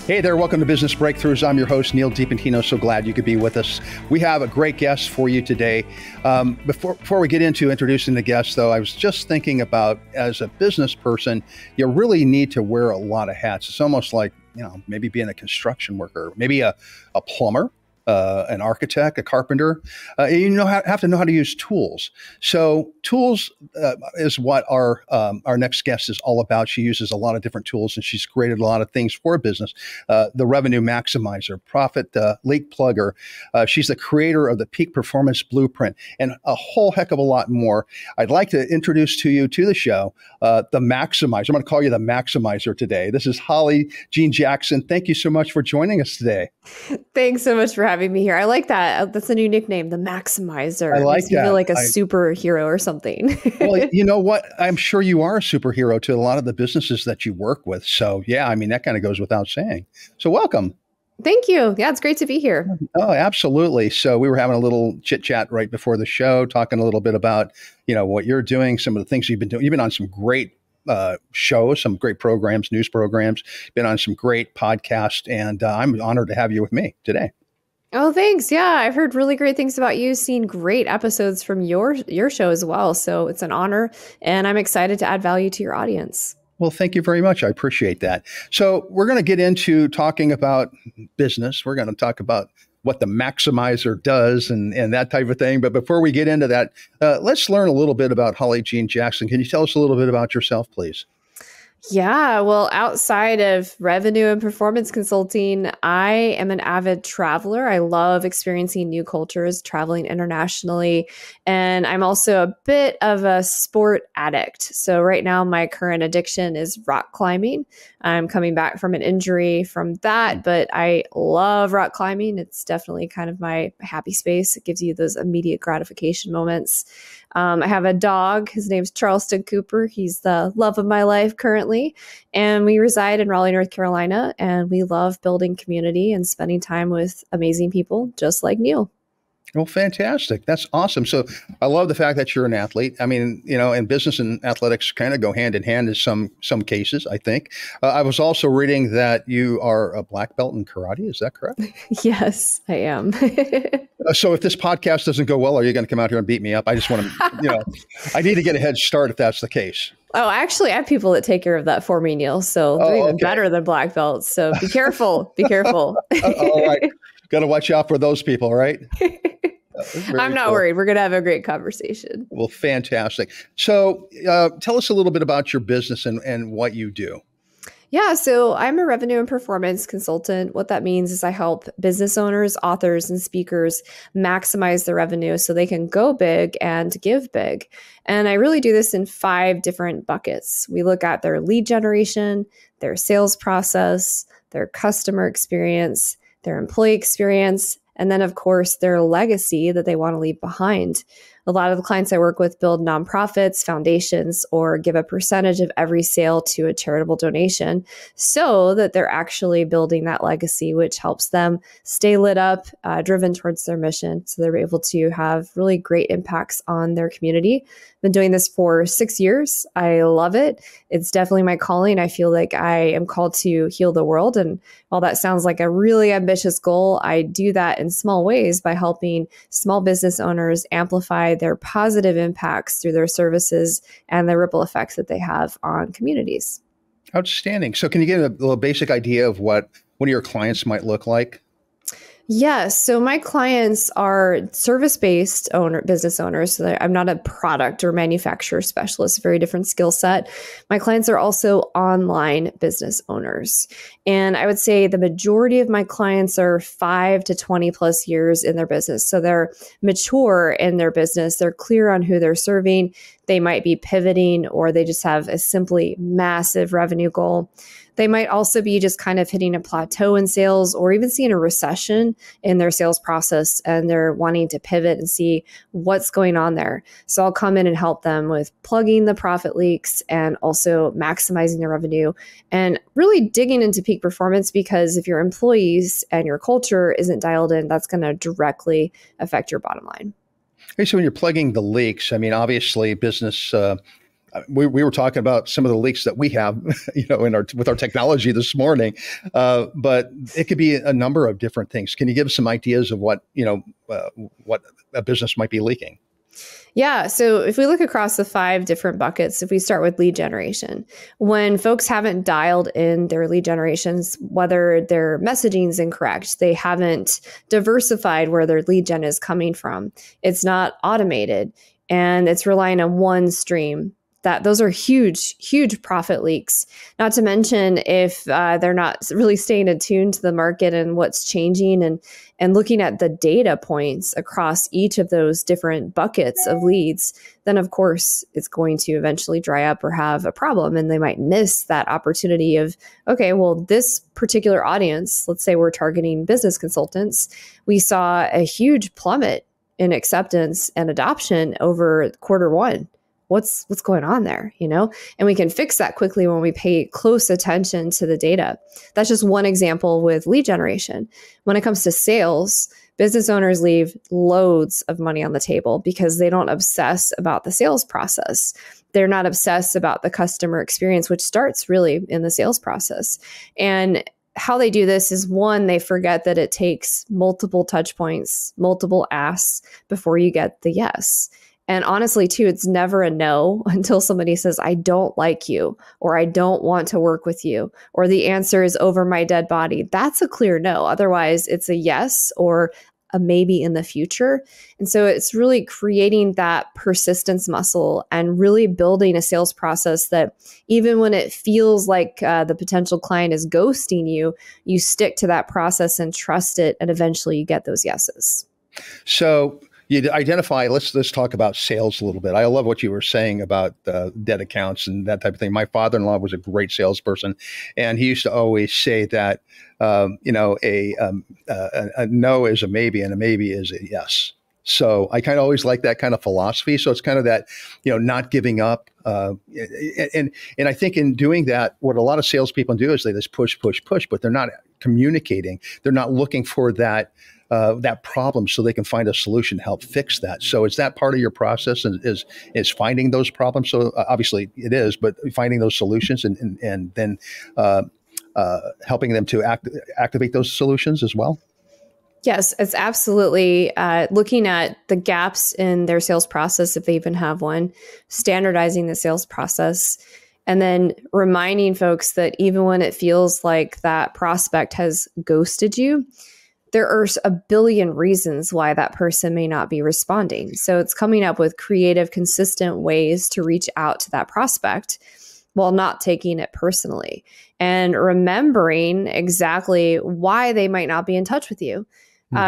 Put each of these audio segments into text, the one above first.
Hey there, welcome to Business Breakthroughs. I'm your host, Neal DiPentino. So glad you could be with us. We have a great guest for you today. Before we get into introducing the guest, though, I was just thinking about, as a business person, you really need to wear a lot of hats. It's almost like, maybe being a construction worker, maybe a plumber, an architect, a carpenter. Have to know how to use tools. So tools is what our next guest is all about. She uses a lot of different tools, and she's created a lot of things for business. The Revenue Maximizer, Profit Leak Plugger. She's the creator of the Peak Performance Blueprint, and a whole heck of a lot more. I'd like to introduce to you to the show the Maximizer. I'm going to call you the Maximizer today. This is Holly Jean Jackson. Thank you so much for joining us today. Thanks so much for having me here. I like that. That's a new nickname, the Maximizer. I like Makes me that. feel like a superhero or something. Well, you know what? I'm sure you are a superhero to a lot of the businesses that you work with. So yeah, I mean, that kind of goes without saying. So welcome. Thank you. Yeah, it's great to be here. Oh, absolutely. So we were having a little chit chat right before the show, talking a little bit about, what you're doing, some of the things you've been doing. You've been on some great shows, some great programs, news programs, been on some great podcasts, and I'm honored to have you with me today. Oh, thanks. Yeah, I've heard really great things about you, seen great episodes from your show as well. So it's an honor, and I'm excited to add value to your audience. Well, thank you very much. I appreciate that. So we're going to get into talking about business. We're going to talk about what the Maximizer does and that type of thing. But before we get into that, let's learn a little bit about Holly Jean Jackson. Can you tell us a little bit about yourself, please? Yeah, well, outside of revenue and performance consulting, I am an avid traveler. I love experiencing new cultures, traveling internationally, and I'm also a bit of a sport addict. So right now, my current addiction is rock climbing. I'm coming back from an injury from that, but I love rock climbing. It's definitely kind of my happy space. It gives you those immediate gratification moments. I have a dog. His name's Charleston Cooper. He's the love of my life currently. And we reside in Raleigh, North Carolina, and we love building community and spending time with amazing people just like Neal. Well, fantastic. That's awesome. So I love the fact that you're an athlete. I mean, and business and athletics kind of go hand in hand in some cases, I think. I was also reading that you are a black belt in karate. Is that correct? Yes, I am. So if this podcast doesn't go well, are you going to come out here and beat me up? I just want to, I need to get a head start if that's the case. Oh, actually, I have people that take care of that for me, Neal. So they're even better than black belts. So be careful. Be careful. All right. Got to watch out for those people, right? I'm not worried. We're going to have a great conversation. Well, fantastic. So tell us a little bit about your business and what you do. Yeah, so I'm a revenue and performance consultant. What that means is I help business owners, authors, and speakers maximize their revenue so they can go big and give big. And I really do this in 5 different buckets. We look at their lead generation, their sales process, their customer experience, their employee experience, and then, of course, their legacy that they want to leave behind. A lot of the clients I work with build nonprofits, foundations, or give a percentage of every sale to a charitable donation so that they're actually building that legacy, which helps them stay lit up, driven towards their mission. So they're able to have really great impacts on their community. I've been doing this for 6 years. I love it. It's definitely my calling. I feel like I am called to heal the world. And while that sounds like a really ambitious goal, I do that in small ways by helping small business owners amplify their positive impacts through their services and the ripple effects that they have on communities. Outstanding. So can you get a little basic idea of what one of your clients might look like? Yes. So my clients are service-based business owners. So I'm not a product or manufacturer specialist, very different skill set. My clients are also online business owners. And I would say the majority of my clients are 5 to 20 plus years in their business. So they're mature in their business. They're clear on who they're serving. They might be pivoting, or they just have a simply massive revenue goal. They might also be just kind of hitting a plateau in sales, or even seeing a recession in their sales process, and they're wanting to pivot and see what's going on there. So I'll come in and help them with plugging the profit leaks and also maximizing their revenue and really digging into peak performance, because if your employees and your culture isn't dialed in, that's going to directly affect your bottom line. Okay, so when you're plugging the leaks, I mean, obviously business we were talking about some of the leaks that we have, with our technology this morning. But it could be a number of different things. Can you give us some ideas of what a business might be leaking? Yeah. So if we look across the 5 different buckets, if we start with lead generation, when folks haven't dialed in their lead generations, whether their messaging is incorrect, they haven't diversified where their lead gen is coming from, it's not automated, and it's relying on one stream. Those are huge profit leaks. Not to mention if they're not really staying attuned to the market and what's changing and looking at the data points across each of those different buckets of leads, then of course it's going to eventually dry up or have a problem, and they might miss that opportunity of, okay, well, this particular audience, let's say we're targeting business consultants, we saw a huge plummet in acceptance and adoption over Q1. What's going on there, And we can fix that quickly when we pay close attention to the data. That's just one example with lead generation. When it comes to sales, business owners leave loads of money on the table because they don't obsess about the sales process. They're not obsessed about the customer experience, which starts really in the sales process. And how they do this is, one, they forget that it takes multiple touch points, multiple asks before you get the yes. And honestly, too, it's never a no until somebody says, I don't like you, or I don't want to work with you, or the answer is over my dead body. That's a clear no. Otherwise, it's a yes or a maybe in the future. And so it's really creating that persistence muscle and really building a sales process that even when it feels like the potential client is ghosting you, you stick to that process and trust it, and eventually you get those yeses. So you identify, let's talk about sales a little bit. I love what you were saying about dead accounts and that type of thing. My father-in-law was a great salesperson, and he used to always say that, a no is a maybe and a maybe is a yes. So I kind of always like that kind of philosophy. So it's kind of that, not giving up. And I think in doing that, what a lot of salespeople do is they just push, but they're not communicating. They're not looking for that problem so they can find a solution to help fix that. So is that part of your process, is finding those problems? So obviously it is, but finding those solutions and then helping them to activate those solutions as well? Yes, it's absolutely looking at the gaps in their sales process, if they even have one, standardizing the sales process, and then reminding folks that even when it feels like that prospect has ghosted you, there are a billion reasons why that person may not be responding. So it's coming up with creative, consistent ways to reach out to that prospect while not taking it personally, and remembering exactly why they might not be in touch with you.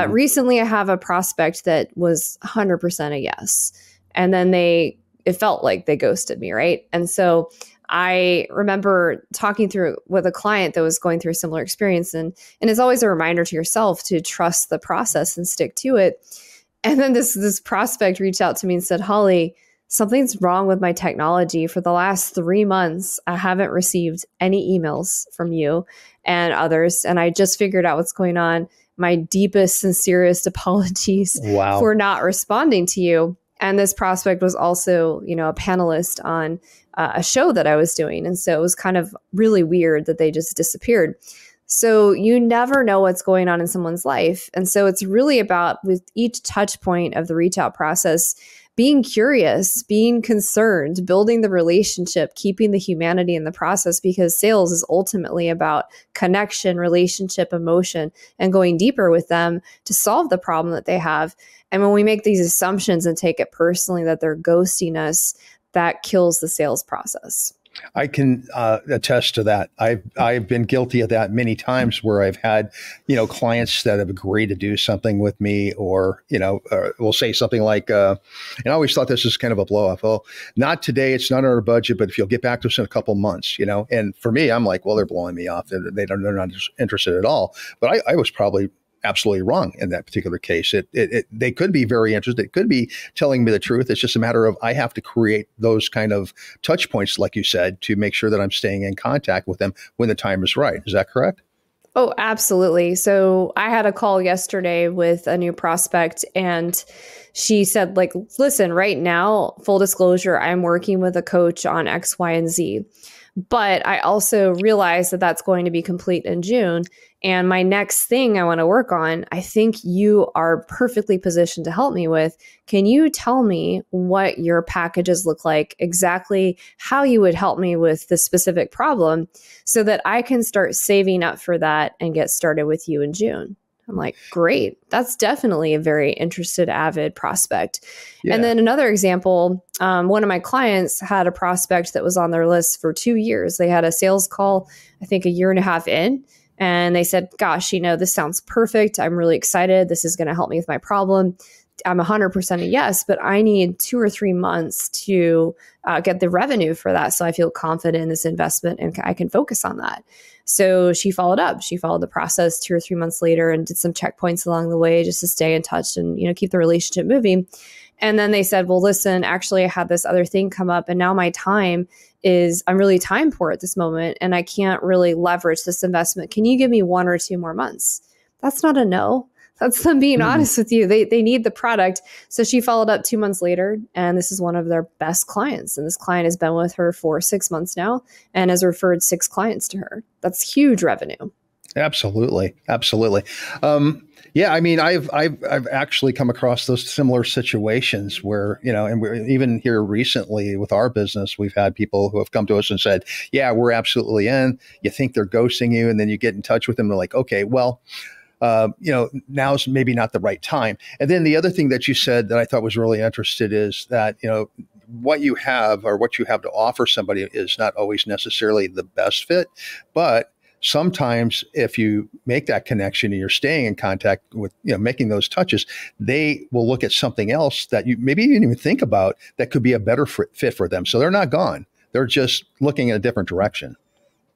Recently, I have a prospect that was 100% a yes. And then it felt like they ghosted me, right? And so I remember talking through with a client that was going through a similar experience. And it's always a reminder to yourself to trust the process and stick to it. And then this prospect reached out to me and said, Holly, something's wrong with my technology. For the last 3 months, I haven't received any emails from you and others. And I just figured out what's going on. My deepest, sincerest apologies for not responding to you. And this prospect was also, a panelist on a show that I was doing. And so it was kind of really weird that they just disappeared. So you never know what's going on in someone's life. And so it's really about, with each touch point of the reach out process, being curious, being concerned, building the relationship, keeping the humanity in the process, because sales is ultimately about connection, relationship, emotion, and going deeper with them to solve the problem that they have. And when we make these assumptions and take it personally that they're ghosting us, that kills the sales process. I can attest to that. I've been guilty of that many times, where I've had, clients that have agreed to do something with me, or, will say something like, and I always thought this was kind of a blow off. Oh, not today. It's not on our budget, but if you'll get back to us in a couple months, and for me, I'm like, well, they're blowing me off. They're not interested at all. But I was probably absolutely wrong in that particular case. They could be very interested. It could be telling me the truth. It's just a matter of, I have to create those kind of touch points, like you said, to make sure that I'm staying in contact with them when the time is right. Is that correct? Oh, absolutely. So I had a call yesterday with a new prospect, and she said, like, listen, right now, full disclosure, I'm working with a coach on X, Y, and Z. But I also realize that that's going to be complete in June. And my next thing I want to work on, I think you are perfectly positioned to help me with. Can you tell me what your packages look like, exactly how you would help me with the specific problem so that I can start saving up for that and get started with you in June? I'm like, great. That's definitely a very interested, avid prospect. Yeah. And then another example, one of my clients had a prospect that was on their list for 2 years. They had a sales call, I think a year and a half in, and they said, gosh, this sounds perfect. I'm really excited. This is going to help me with my problem. I'm 100% a yes, but I need 2 or 3 months to get the revenue for that. So I feel confident in this investment and I can focus on that. So she followed up. She followed the process 2 or 3 months later and did some checkpoints along the way just to stay in touch and, keep the relationship moving. And then they said, well, listen, actually I had this other thing come up and now my time I'm really time poor at this moment and I can't really leverage this investment. Can you give me 1 or 2 more months? That's not a no. That's them being honest with you. They need the product. So she followed up 2 months later, and this is one of their best clients. And this client has been with her for 6 months now and has referred 6 clients to her. That's huge revenue. Absolutely. Absolutely. Yeah, I mean, I've actually come across those similar situations where, and we're even here recently with our business, we've had people who have come to us and said, yeah, we're absolutely in. You think they're ghosting you, and then you get in touch with them. They're like, okay, well, now's maybe not the right time. And then the other thing that you said that I thought was really interesting is that, what you have or what you have to offer somebody is not always necessarily the best fit, but sometimes if you make that connection and you're staying in contact with, making those touches, they will look at something else that you maybe you didn't even think about that could be a better fit for them. So they're not gone. They're just looking in a different direction.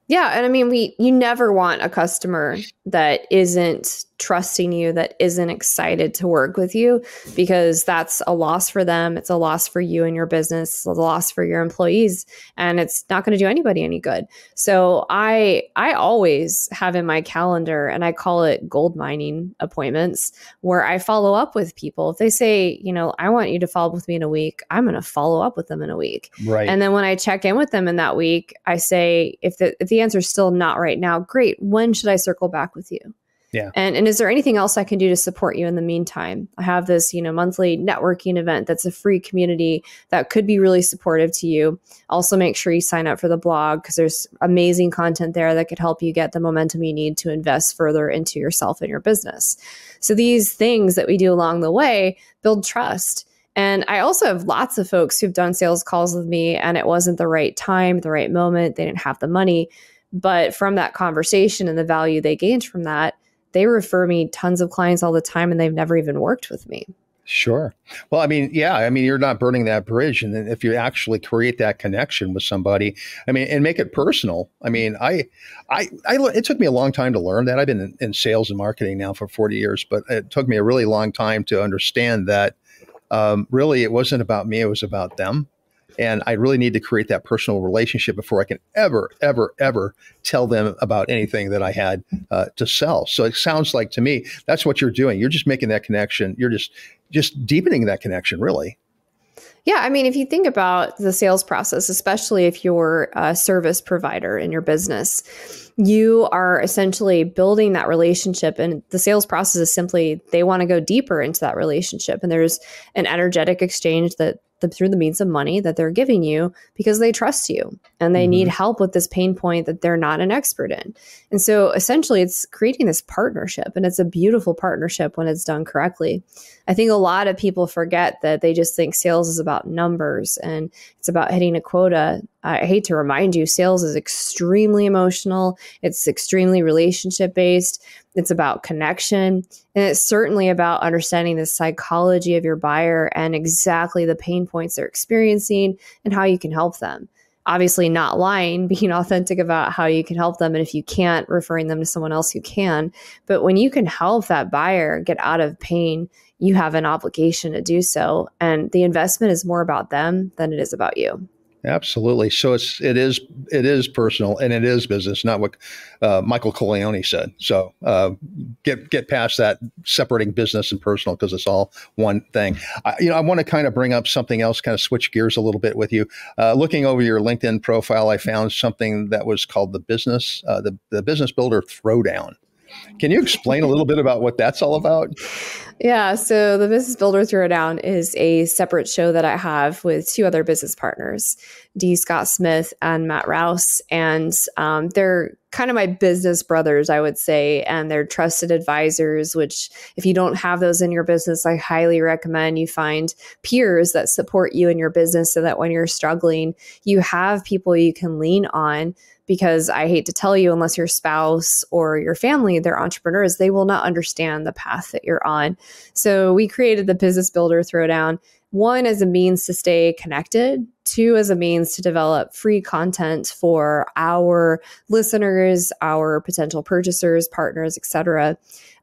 Yeah. And I mean, you never want a customer that isn't trusting you, that isn't excited to work with you, because that's a loss for them. It's a loss for you and your business, it's a loss for your employees, and it's not going to do anybody any good. So I always have in my calendar, and I call it gold mining appointments, where I follow up with people. If they say, I want you to follow up with me in a week, I'm going to follow up with them in a week. Right. And then when I check in with them in that week, I say, if the answer is still not right now, great. When should I circle back with you? Yeah. And is there anything else I can do to support you in the meantime? I have this, monthly networking event that's a free community that could be really supportive to you. Also, make sure you sign up for the blog because there's amazing content there that could help you get the momentum you need to invest further into yourself and your business. So these things that we do along the way build trust. And I also have lots of folks who've done sales calls with me and it wasn't the right time, the right moment. They didn't have the money. But from that conversation and the value they gained from that, they refer me tons of clients all the time and they've never even worked with me. Sure. Well, I mean, you're not burning that bridge. And then if you actually create that connection with somebody, and make it personal. It took me a long time to learn that. I've been in sales and marketing now for 40 years, but it took me a really long time to understand that really it wasn't about me, it was about them. And I really need to create that personal relationship before I can ever, ever, ever tell them about anything that I had to sell. So it sounds like to me, that's what you're doing. You're just making that connection. You're just deepening that connection, really. Yeah. I mean, if you think about the sales process, especially if you're a service provider in your business, you are essentially building that relationship. And the sales process is simply, they want to go deeper into that relationship. And there's an energetic exchange through the means of money that they're giving you because they trust you and they need help with this pain point that they're not an expert in. And so essentially it's creating this partnership, and it's a beautiful partnership when it's done correctly. I think a lot of people forget that. They just think sales is about numbers and it's about hitting a quota. I hate to remind you, sales is extremely emotional. It's extremely relationship based. It's about connection. And it's certainly about understanding the psychology of your buyer and exactly the pain points they're experiencing and how you can help them. Obviously not lying, being authentic about how you can help them. And if you can't, referring them to someone else who can. But when you can help that buyer get out of pain, you have an obligation to do so. And the investment is more about them than it is about you. Absolutely. So it is personal and it is business, not what Michael Corleone said. So get past that separating business and personal because it's all one thing. I want to kind of bring up something else, kind of switch gears a little bit with you. Looking over your LinkedIn profile, I found something that was called the Business Builder Throwdown. Can you explain a little bit about what that's all about? Yeah, so the Business Builder Throwdown is a separate show that I have with two other business partners, D. Scott Smith and Matt Rouse. And they're kind of my business brothers, I would say, and they're trusted advisors, which if you don't have those in your business, I highly recommend you find peers that support you in your business so that when you're struggling, you have people you can lean on. Because I hate to tell you, unless your spouse or your family, they're entrepreneurs, they will not understand the path that you're on. So we created the Business Builder Throwdown, one as a means to stay connected, two as a means to develop free content for our listeners, our potential purchasers, partners, etc.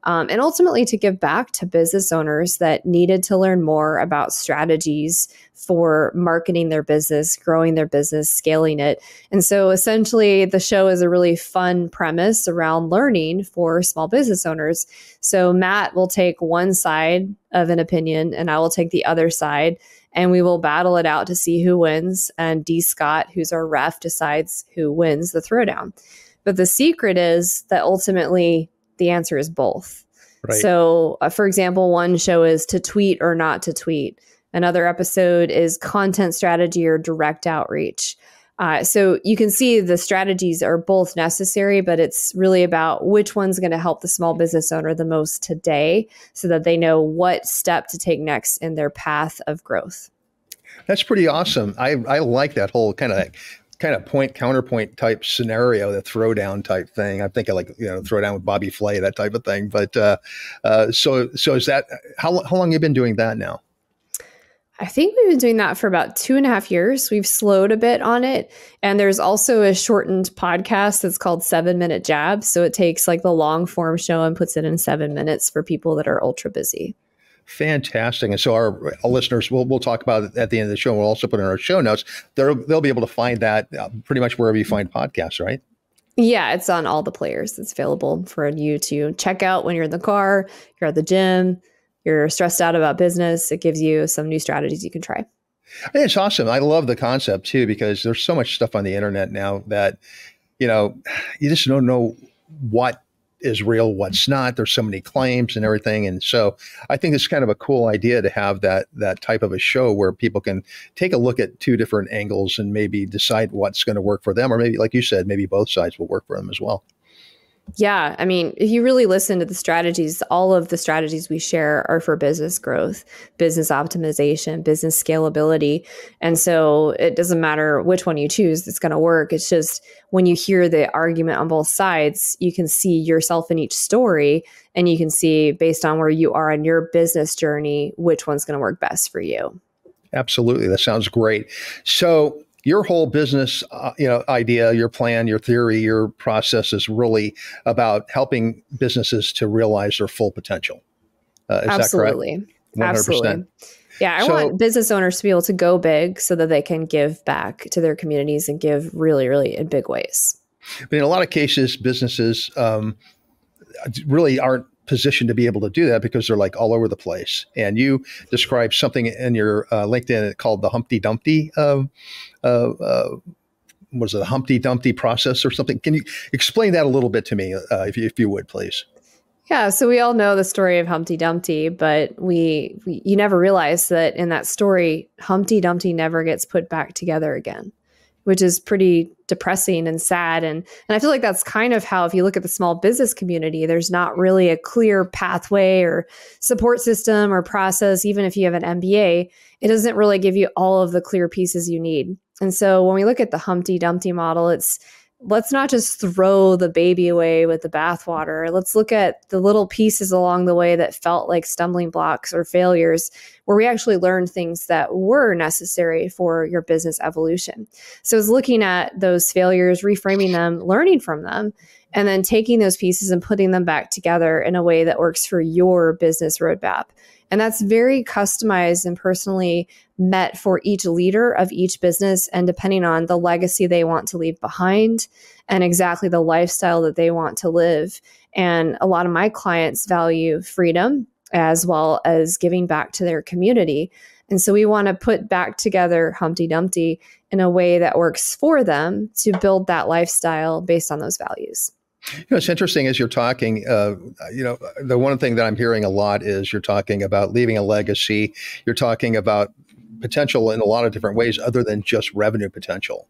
And ultimately to give back to business owners that needed to learn more about strategies for marketing their business, growing their business, scaling it. And so essentially the show is a really fun premise around learning for small business owners. So Matt will take one side of an opinion and I will take the other side, and we will battle it out to see who wins. And D. Scott, who's our ref, decides who wins the throwdown. But the secret is that ultimately the answer is both. Right. So, for example, one show is to tweet or not to tweet. Another episode is content strategy or direct outreach. So you can see the strategies are both necessary, but it's really about which one's going to help the small business owner the most today so that they know what step to take next in their path of growth. That's pretty awesome. I like that whole kind of point counterpoint type scenario, the throwdown type thing. I think I like, throwdown with Bobby Flay, that type of thing. But so is that how long have you been doing that now? I think we've been doing that for about 2.5 years. We've slowed a bit on it. And there's also a shortened podcast that's called 7-Minute Jabs. So it takes like the long form show and puts it in 7 minutes for people that are ultra busy. Fantastic. And so our listeners, we'll talk about it at the end of the show. We'll also put in our show notes. They'll be able to find that pretty much wherever you find podcasts, right? Yeah, it's on all the players. It's available for you to check out when you're in the car, you're at the gym, you're stressed out about business. It gives you some new strategies you can try. It's awesome. I love the concept too, because there's so much stuff on the internet now that, you just don't know what is real, what's not. There's so many claims and everything. And so I think it's kind of a cool idea to have that type of a show where people can take a look at two different angles and maybe decide what's going to work for them. Or maybe, like you said, maybe both sides will work for them as well. Yeah. I mean, if you really listen to the strategies, all of the strategies we share are for business growth, business optimization, business scalability. And so it doesn't matter which one you choose, it's going to work. It's just when you hear the argument on both sides, you can see yourself in each story and you can see based on where you are in your business journey, which one's going to work best for you. Absolutely. That sounds great. So your whole business, idea, your plan, your theory, your process is really about helping businesses to realize their full potential. Is Absolutely. that correct? 100%. Absolutely. Yeah, I want business owners to be able to go big so that they can give back to their communities and give really, really in big ways. But in a lot of cases, businesses really aren't positioned to be able to do that because they're like all over the place. And you described something in your LinkedIn called the Humpty Dumpty. Was it a Humpty Dumpty process or something? Can you explain that a little bit to me, if you would, please? Yeah, so we all know the story of Humpty Dumpty, but you never realize that in that story, Humpty Dumpty never gets put back together again, which is pretty depressing and sad. And I feel like that's kind of how, if you look at the small business community, there's not really a clear pathway or support system or process. Even if you have an MBA, it doesn't really give you all of the clear pieces you need. And so when we look at the Humpty Dumpty model, let's not just throw the baby away with the bathwater. Let's look at the little pieces along the way that felt like stumbling blocks or failures, where we actually learned things that were necessary for your business evolution. So it's looking at those failures, reframing them, learning from them, and then taking those pieces and putting them back together in a way that works for your business roadmap. And that's very customized and personally met for each leader of each business, and depending on the legacy they want to leave behind and exactly the lifestyle that they want to live. And a lot of my clients value freedom as well as giving back to their community. And so we want to put back together Humpty Dumpty in a way that works for them to build that lifestyle based on those values. It's interesting as you're talking, the one thing that I'm hearing a lot is you're talking about leaving a legacy. You're talking about potential in a lot of different ways other than just revenue potential.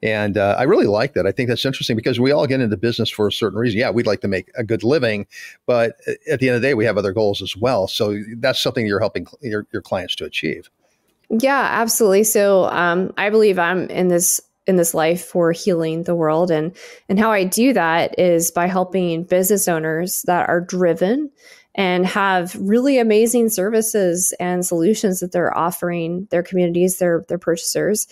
And I really like that. I think that's interesting because we all get into business for a certain reason. Yeah, we'd like to make a good living, but at the end of the day, we have other goals as well. So that's something you're helping your clients to achieve. Yeah, absolutely. So I believe I'm in this life for healing the world. And how I do that is by helping business owners that are driven and have really amazing services and solutions that they're offering their communities, their purchasers.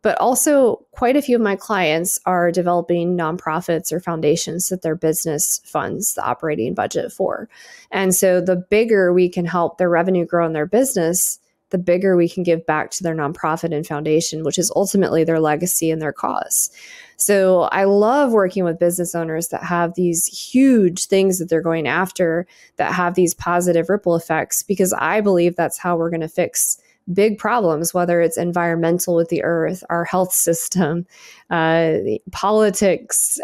But also quite a few of my clients are developing nonprofits or foundations that their business funds the operating budget for. And so the bigger we can help their revenue grow in their business, the bigger we can give back to their nonprofit and foundation, which is ultimately their legacy and their cause. So I love working with business owners that have these huge things that they're going after that have these positive ripple effects, because I believe that's how we're going to fix big problems, whether it's environmental with the earth, our health system, politics,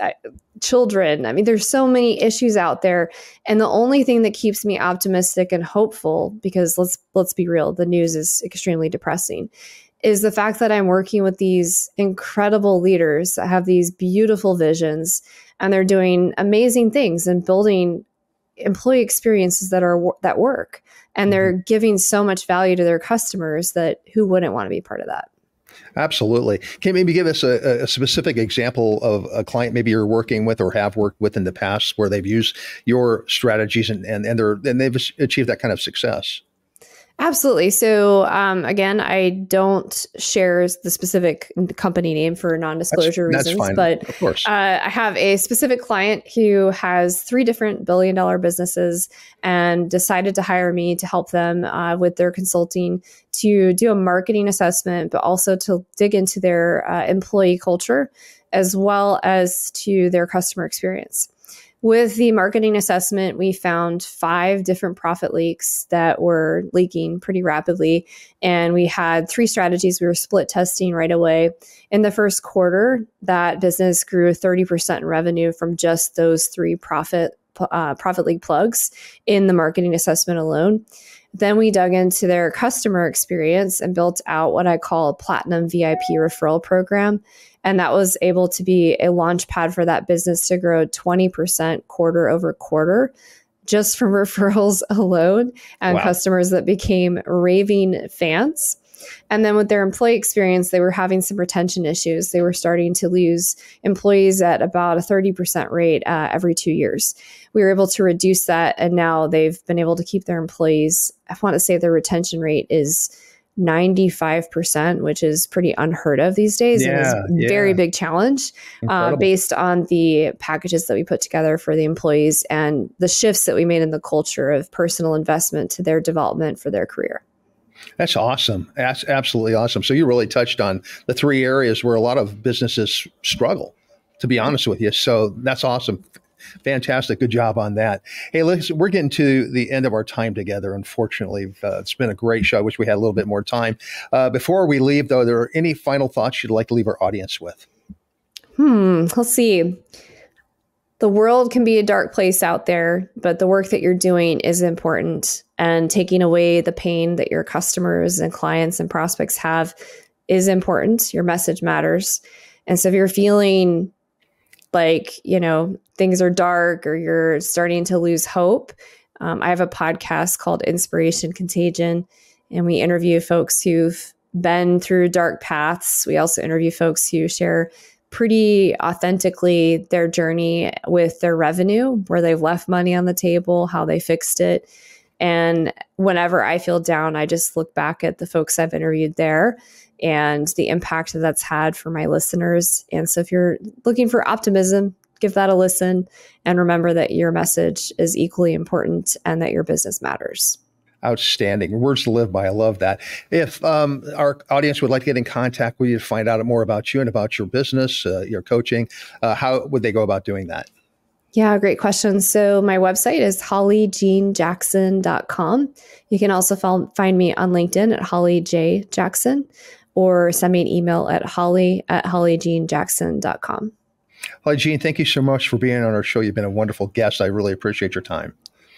children. I mean, there's so many issues out there. And the only thing that keeps me optimistic and hopeful, because let's be real, the news is extremely depressing, is the fact that I'm working with these incredible leaders that have these beautiful visions, and they're doing amazing things and building employee experiences that work. And they're giving so much value to their customers that who wouldn't want to be part of that? Absolutely. Can you maybe give us a specific example of a client maybe you're working with or have worked with in the past where they've used your strategies and they've achieved that kind of success? Absolutely. So again, I don't share the specific company name for non-disclosure reasons, fine. but of course. I have a specific client who has 3 different billion-dollar businesses and decided to hire me to help them with their consulting to do a marketing assessment, but also to dig into their employee culture as well as to their customer experience. With the marketing assessment, we found 5 different profit leaks that were leaking pretty rapidly. And we had 3 strategies we were split testing right away. In the first quarter, that business grew 30% in revenue from just those 3 profit leak plugs in the marketing assessment alone. Then we dug into their customer experience and built out what I call a platinum VIP referral program. And that was able to be a launch pad for that business to grow 20% quarter over quarter, just from referrals alone and customers that became raving fans. And then with their employee experience, they were having some retention issues. They were starting to lose employees at about a 30% rate every 2 years. We were able to reduce that, and now they've been able to keep their employees. I want to say their retention rate is 95%, which is pretty unheard of these days. And is a very big challenge based on the packages that we put together for the employees and the shifts that we made in the culture of personal investment to their development for their career. That's awesome. That's absolutely awesome. So you really touched on the 3 areas where a lot of businesses struggle, to be honest with you. So that's awesome. Fantastic. Good job on that. Hey, listen, we're getting to the end of our time together. Unfortunately, it's been a great show. I wish we had a little bit more time. Before we leave, though, are there any final thoughts you'd like to leave our audience with? Let's see. The world can be a dark place out there, but the work that you're doing is important. And taking away the pain that your customers and clients and prospects have is important. Your message matters. And so if you're feeling like, things are dark or you're starting to lose hope, I have a podcast called Inspiration Contagion, and we interview folks who've been through dark paths. We also interview folks who share pretty authentically their journey with their revenue, where they've left money on the table, how they fixed it. And whenever I feel down, I just look back at the folks I've interviewed there and the impact that that's had for my listeners. And so if you're looking for optimism, give that a listen and remember that your message is equally important and that your business matters. Outstanding. Words to live by. I love that. If our audience would like to get in contact with you to find out more about you and about your business, your coaching, how would they go about doing that? Yeah, great question. So my website is hollyjeanjackson.com. You can also find me on LinkedIn at Holly J. Jackson, or send me an email at holly@hollyjeanjackson.com. Holly Jean, thank you so much for being on our show. You've been a wonderful guest. I really appreciate your time.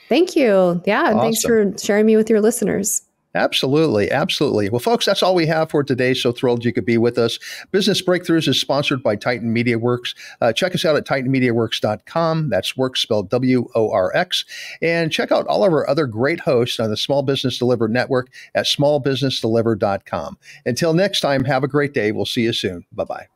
Thank you. Yeah, and thanks for sharing me with your listeners. Absolutely. Absolutely. Well, folks, that's all we have for today. So thrilled you could be with us. Business Breakthroughs is sponsored by Titan Media Works. Check us out at titanmediaworks.com. That's works spelled WORX. And check out all of our other great hosts on the Small Business Delivered Network at smallbusinessdelivered.com. Until next time, have a great day. We'll see you soon. Bye-bye.